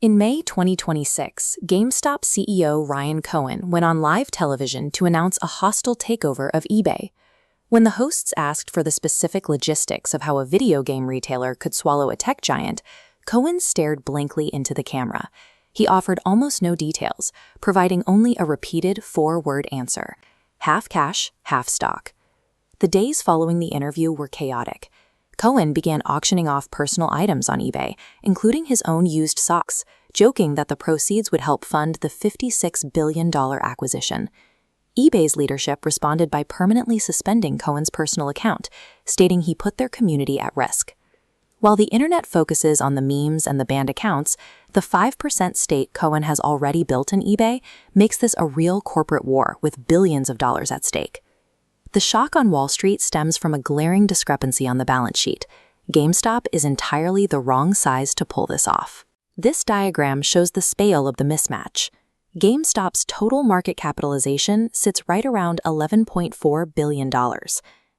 In May 2026, GameStop CEO Ryan Cohen went on live television to announce a hostile takeover of eBay. When the hosts asked for the specific logistics of how a video game retailer could swallow a tech giant, Cohen stared blankly into the camera. He offered almost no details, providing only a repeated four-word answer: half cash, half stock. The days following the interview were chaotic. Cohen began auctioning off personal items on eBay, including his own used socks, joking that the proceeds would help fund the $56 billion acquisition. eBay's leadership responded by permanently suspending Cohen's personal account, stating he put their community at risk. While the internet focuses on the memes and the banned accounts, the 5% stake Cohen has already built in eBay makes this a real corporate war with billions of dollars at stake. The shock on Wall Street stems from a glaring discrepancy on the balance sheet. GameStop is entirely the wrong size to pull this off. This diagram shows the scale of the mismatch. GameStop's total market capitalization sits right around $11.4 billion.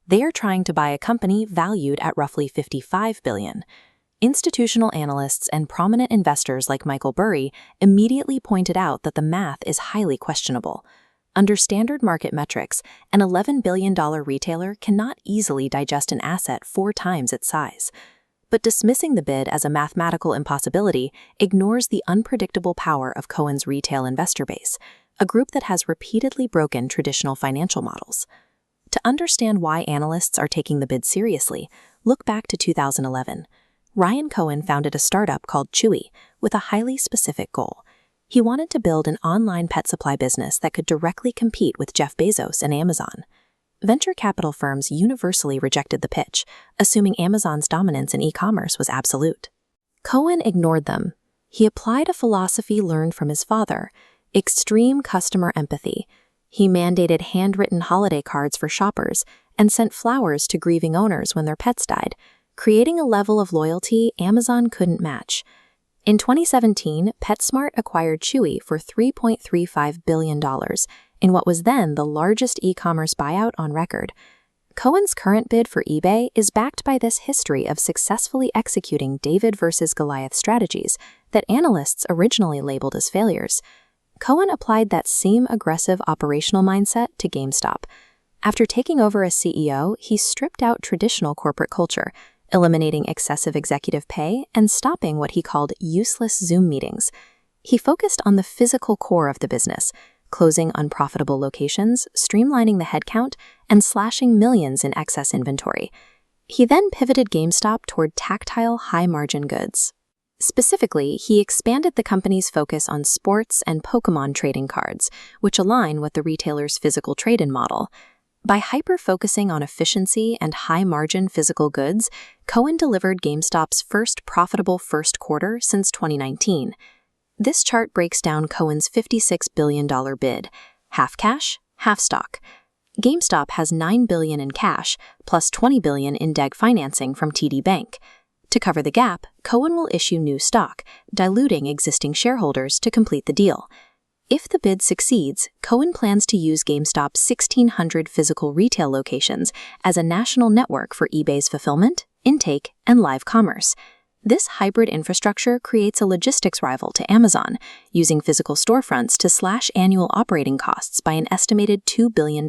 They are trying to buy a company valued at roughly $55 billion. Institutional analysts and prominent investors like Michael Burry immediately pointed out that the math is highly questionable. Under standard market metrics, an $11 billion retailer cannot easily digest an asset 4 times its size. But dismissing the bid as a mathematical impossibility ignores the unpredictable power of Cohen's retail investor base, a group that has repeatedly broken traditional financial models. To understand why analysts are taking the bid seriously, look back to 2011. Ryan Cohen founded a startup called Chewy with a highly specific goal. He wanted to build an online pet supply business that could directly compete with Jeff Bezos and Amazon. Venture capital firms universally rejected the pitch, assuming Amazon's dominance in e-commerce was absolute. Cohen ignored them. He applied a philosophy learned from his father: extreme customer empathy. He mandated handwritten holiday cards for shoppers and sent flowers to grieving owners when their pets died, creating a level of loyalty Amazon couldn't match. In 2017, PetSmart acquired Chewy for $3.35 billion, in what was then the largest e-commerce buyout on record. Cohen's current bid for eBay is backed by this history of successfully executing David versus Goliath strategies that analysts originally labeled as failures. Cohen applied that same aggressive operational mindset to GameStop. After taking over as CEO, he stripped out traditional corporate culture, eliminating excessive executive pay and stopping what he called useless Zoom meetings. He focused on the physical core of the business, closing unprofitable locations, streamlining the headcount, and slashing millions in excess inventory. He then pivoted GameStop toward tactile, high-margin goods. Specifically, he expanded the company's focus on sports and Pokémon trading cards, which align with the retailer's physical trade-in model. By hyper-focusing on efficiency and high-margin physical goods, Cohen delivered GameStop's first profitable first quarter since 2019. This chart breaks down Cohen's $56 billion bid: half cash, half stock. GameStop has $9 billion in cash, plus $20 billion in DEG financing from TD Bank. To cover the gap, Cohen will issue new stock, diluting existing shareholders to complete the deal. If the bid succeeds, Cohen plans to use GameStop's 1,600 physical retail locations as a national network for eBay's fulfillment, intake, and live commerce. This hybrid infrastructure creates a logistics rival to Amazon, using physical storefronts to slash annual operating costs by an estimated $2 billion.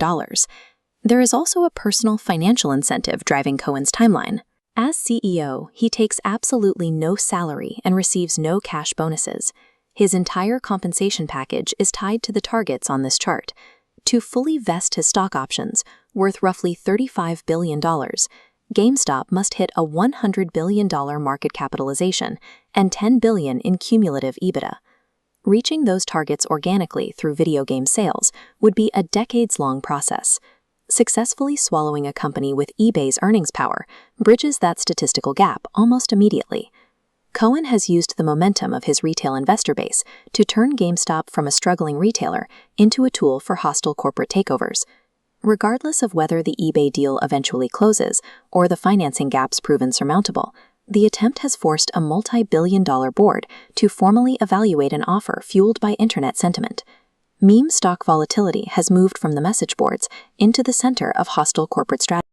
There is also a personal financial incentive driving Cohen's timeline. As CEO, he takes absolutely no salary and receives no cash bonuses. His entire compensation package is tied to the targets on this chart. To fully vest his stock options, worth roughly $35 billion, GameStop must hit a $100 billion market capitalization and $10 billion in cumulative EBITDA. Reaching those targets organically through video game sales would be a decades-long process. Successfully swallowing a company with eBay's earnings power bridges that statistical gap almost immediately. Cohen has used the momentum of his retail investor base to turn GameStop from a struggling retailer into a tool for hostile corporate takeovers. Regardless of whether the eBay deal eventually closes or the financing gaps prove insurmountable, the attempt has forced a multi-billion-dollar board to formally evaluate an offer fueled by internet sentiment. Meme stock volatility has moved from the message boards into the center of hostile corporate strategy.